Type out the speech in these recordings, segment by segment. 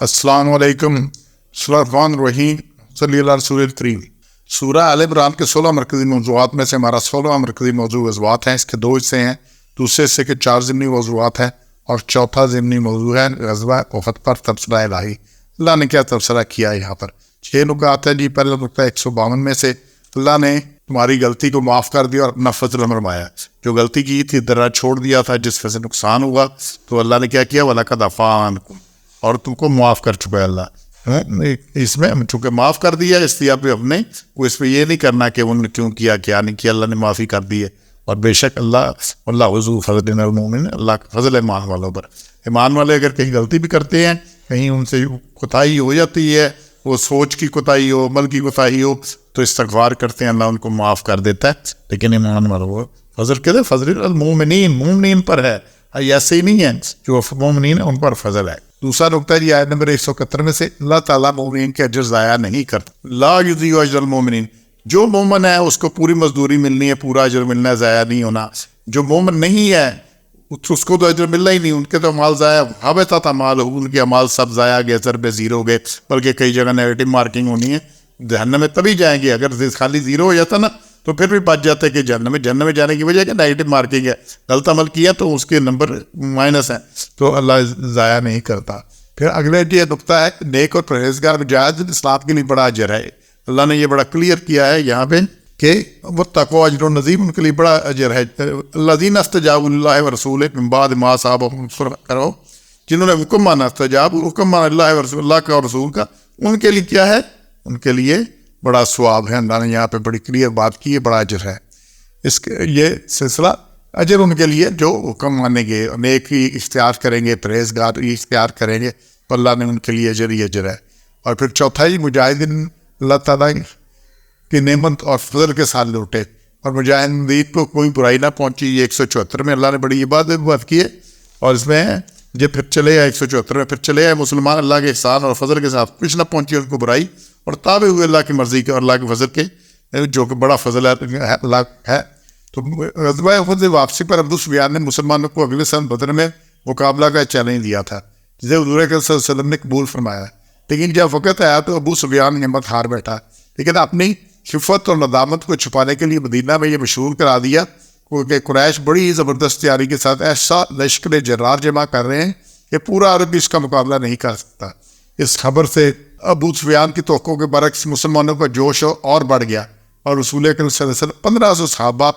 السلام علیکم. بسم اللہ الرحمن الرحیم. صلی اللہ رسول الکریم. سورہ آل عمران کے 16 مرکزی موضوعات میں سے ہمارا 16واں مرکزی موضوع غزوات ہیں. اس کے 2 حصے ہیں. دوسرے حصے کے 4 ضمنی موضوعات ہیں اور چوتھا ضمنی موضوع ہے غزوہ احد پر تبصرہ الہی. اللہ نے کیا تبصرہ کیا یہاں پر؟ 6 نکات ہیں جی. پہلا نکتہ 152 میں سے اللہ نے تمہاری غلطی کو معاف کر دیا اور اپنا فضل فرمایا. جو غلطی کی تھی درا چھوڑ دیا تھا جس وجہ سے نقصان ہوا, تو اللہ نے کیا کیا؟ وَلَقَدْ عَفَا عَنْكُمْ, اور تم کو معاف کر چکا ہے اللہ. اس میں چونکہ معاف کر دیا اس لیے اب ہم نے اس پہ یہ نہیں کرنا کہ انہوں نے کیوں کیا کیا نہیں کیا. اللہ نے معافی کر دی ہے. اور بے شک اللہ ذو فضل علی المؤمنین, اللہ کا فضل ہے ایمان والوں پر. ایمان والے اگر کہیں غلطی بھی کرتے ہیں, کہیں ان سے کوتاہی ہو جاتی ہے, وہ سوچ کی کوتاہی ہو, عمل کی کوتاہی ہو, تو استغفار کرتے ہیں, اللہ ان کو معاف کر دیتا ہے. لیکن ایمان والوں کو فضل کہتے ہیں, فضل المؤمنین, مومنین پر ہے. ایسے ہی نہیں ہے, جو مومنین ہیں ان پر فضل ہے. دوسرا نکتہ یہ آیت نمبر 171 میں سے اللہ تعالیٰ مومنین کے اجر ضائع نہیں کرتا. لا یضیع اجر المؤمنین, جو مومن ہے اس کو پوری مزدوری ملنی ہے, پورا اجر ملنا ہے, ضائع نہیں ہونا. جو مومن نہیں ہے اس کو تو اجر ملنا ہی نہیں, ان کے تو اعمال ضائع, حبطت اعمالہم, ان کے اعمال سب ضائع گئے, ضرب زیرو گئے. بلکہ کئی جگہ نیگیٹو مارکنگ ہونی ہے. جہنم میں تبھی جائیں گے, اگر خالی زیرو ہو جاتا نا تو پھر بھی بچ جاتے کہ جہنم میں جانے کی وجہ کہ نیگیٹو مارکنگ ہے, غلط عمل کیا تو اس کے نمبر مائنس ہیں, تو اللہ ضائع نہیں کرتا. پھر اگلے یہ نکتہ ہے, نیک اور پرہیزگار مجاہد اسلام کے لیے بڑا اجر ہے. اللہ نے یہ بڑا کلیئر کیا ہے یہاں پہ کہ واتقوا اجر عظیم, ان کے لیے بڑا اجر ہے. الذین استجابوا للہ ورسولہ من بعد ما اصابہم کرو, جنہوں نے حکم مانا, استجاب حکم مانا اللہ ورسول, اللہ کا اور رسول کا, ان کے لیے کیا ہے؟ ان کے لیے بڑا ثواب ہے. اللہ نے یہاں پہ بڑی کلیئر بات کی ہے, بڑا اجر ہے. اس یہ سلسلہ اجر ان کے لیے جو حکم مانیں گے, نیکی اختیار کریں گے, پرہیزگاری اختیار کریں گے, تو اللہ نے ان کے لیے اجر ہی اجر ہے. اور پھر چوتھا ہی مجاہدین اللہ تعالیٰ کی نعمت اور فضل کے ساتھ لوٹے, اور مجاہدین کو کوئی برائی نہ پہنچی. یہ 174 میں اللہ نے بڑی بات کی ہے. اور اس میں یہ پھر چلے گا 174 میں, پھر چلے گا مسلمان اللہ کے احسان اور فضل کے ساتھ کچھ نہ پہنچی ان کو برائی, اور تابع ہوئے اللہ کی مرضی کے اور اللہ کے فضل کے, جو کہ بڑا فضل ہے اللہ ہے. تو غزوہ احد سے واپسی پر ابو سفیان نے مسلمانوں کو اگلے سال بدر میں مقابلہ کا چیلنج دیا تھا, جسے حضور اکرم صلی اللہ علیہ وسلم نے قبول فرمایا. لیکن جب وقت آیا تو ابو سفیان ہمت ہار بیٹھا, لیکن اپنی خفت اور ندامت کو چھپانے کے لیے مدینہ میں یہ مشہور کرا دیا کہ قریش بڑی زبردست تیاری کے ساتھ ایسا لشکر جرار جمع کر رہے ہیں کہ پورا عرب اس کا مقابلہ نہیں کر سکتا. اس خبر سے ابو سفیان کی توقع کے برعکس مسلمانوں کا جوش اور بڑھ گیا, اور رسول اکرم صلی اللہ علیہ وسلم 1500 صحابہ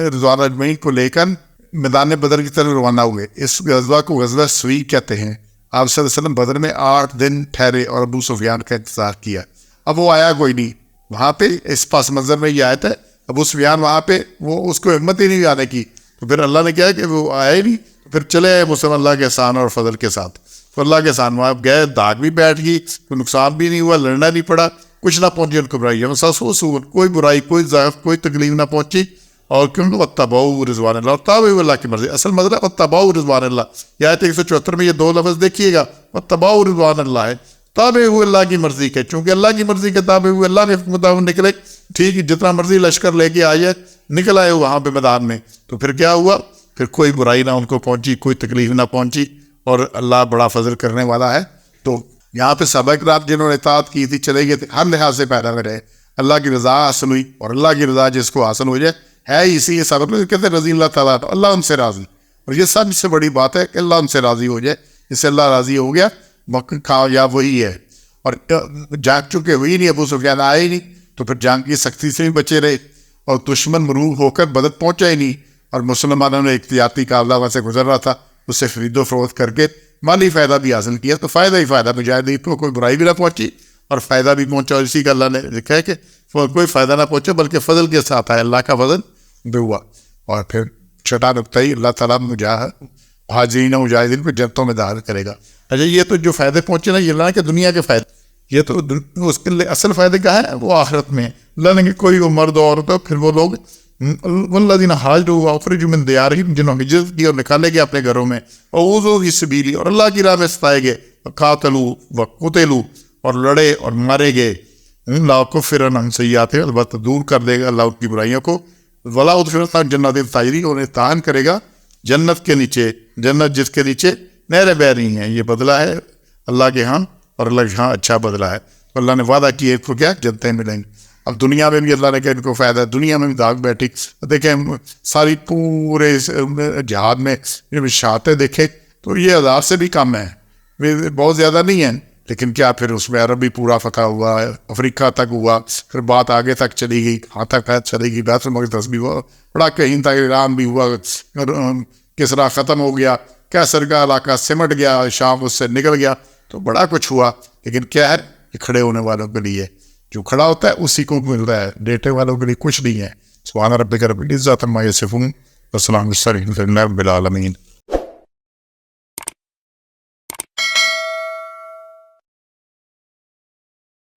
رضوان اجمعین کو لے کر میدان بدر کی طرف روانہ ہوئے. اس غزوہ کو غزوہ سوی کہتے ہیں. آپ صلی اللہ علیہ وسلم بدر میں 8 دن ٹھہرے اور ابو سفیان کا انتظار کیا. اب وہ آیا کوئی نہیں وہاں پہ. اس پس منظر میں یہ آیت ہے, ابو سفیان وہاں پہ, وہ اس کو ہمت ہی نہیں آنے کی, تو پھر اللہ نے کیا کہ وہ آیا ہی نہیں, تو پھر چلے آئے مسلمان اللہ کے احسان اور فضل کے ساتھ. تو اللہ کے احسان وہاں گئے, داغ بھی بیٹھ گئی, کوئی نقصان بھی نہیں ہوا, لڑنا نہیں پڑا, کچھ نہ پہنچی ان کو برائی, کوئی برائی, کوئی ضعف, کوئی تکلیف نہ پہنچی. اور کیونکہ واتبعوا رضوان اللہ, اور تابعوا اللہ کی مرضی. اصل مطلب واتبعوا رضوان اللہ. یہ آیت 174 میں یہ 2 لفظ دیکھیے گا, واتبعوا رضوان اللہ ہے, تابع ہوئے اللہ کی مرضی کے. چونکہ اللہ کی مرضی کے تابع ہوئے, اللہ کے مطابق نکلے, ٹھیک ہے, جتنا مرضی لشکر لے کے آئے نکل آئے وہاں پہ میدان میں, تو پھر کیا ہوا؟ پھر کوئی برائی نہ ان کو پہنچی, کوئی تکلیف نہ پہنچی, اور اللہ بڑا فضل کرنے والا ہے. تو یہاں پہ صحابہ کرام جنہوں نے اطاعت کی تھی چلے گئے تھے, ہر لحاظ سے پیدا میں رہے, اللہ کی رضا حاصل ہوئی, اور اللہ کی رضا جس کو حاصل ہو جائے ہے اسی سبب کہتے ہیں رضی اللہ تعالیٰ, اللہ ان سے راضی. اور یہ سب سے بڑی بات ہے کہ اللہ ان سے راضی ہو جائے. اس سے اللہ راضی ہو گیا, کامیاب وہی ہے. اور جنگ چونکہ ہوئی نہیں, ابو سفیان آئے ہی نہیں, تو پھر جنگ کی سختی سے بھی بچے رہے, اور دشمن مروب ہو کر بدر پہنچا ہی نہیں. اور مسلمانوں نے احتیاطی قافلہ وہاں سے گزر رہا تھا, اس سے خرید و فروخت کر کے مالی فائدہ بھی حاصل کیا. تو فائدہ ہی فائدہ, مجاہدین کو کوئی برائی بھی نہ پہنچی اور فائدہ بھی پہنچا. اور اسی کا اللہ نے لکھا ہے کہ کوئی فائدہ نہ پہنچا بلکہ فضل کے ساتھ ہے, اللہ کا فضل بھی ہوا. اور پھر چھٹا نقطہ ہی, اللہ تعالیٰ مہاجرین و مجاہدین کو جنتوں میں داخل کرے گا. اچھا, یہ تو جو فائدے پہنچے نا, یہ اللہ کہ دنیا کے فائدے, یہ تو اس کے لیے اصل فائدے کا ہے وہ آخرت میں. اللہ نے کہ کوئی وہ مرد عورت ہو, پھر وہ لوگ والذین ہاجروا واخرجوا من دیارہم, جنہوں نے ہجرت کی اور نکالے گئے اپنے گھروں میں, اوذوا فی سبیلی, اور اللہ کی راہ میں ستائے گئے, قاتلوا وقتلوا, اور لڑے اور مارے گئے, لا کفرن عن سیئاتہم, البتہ دور کر دے گا اللہ ان کی برائیوں کو, ولا ادخلنہم جنات تجری, انہیں تعین کرے گا جنت کے نیچے, جنت جس کے نیچے نہریں بہ رہی ہیں. یہ بدلہ ہے اللہ کے ہاں اور اللہ کے ہاں اچھا بدلہ ہے. تو اللہ نے وعدہ کیا ان کو کیا جنتیں ملیں گی. اب دنیا میں بھی اللہ نے کہا ان کو فائدہ ہے, دنیا میں بھی داغ بیٹھی. دیکھیں ساری پورے جہاد میں شہادتیں دیکھیں تو یہ 1000 سے بھی کم ہیں, بہت زیادہ نہیں ہیں. لیکن کیا پھر اس میں عرب بھی پورا فتح ہوا, افریقہ تک ہوا, پھر بات آگے تک چلی گئی, کہاں تک چلی گئی, بیت المقدس بھی ہوا, بڑا کہیں تک ایران بھی ہوا, کسرا ختم ہو گیا, کیسر کا علاقہ سمٹ گیا, شام اس سے نکل گیا, تو بڑا کچھ ہوا. لیکن کیا ہے کہ کھڑے ہونے والوں کے لیے جو کھڑا ہوتا ہے اسی کو ملتا ہے, ڈیٹے والوں کے لیے کچھ نہیں ہے. سبحان ربک رب العزۃ عما یصفون وسلام علی المرسلین والحمد للہ رب العالمین.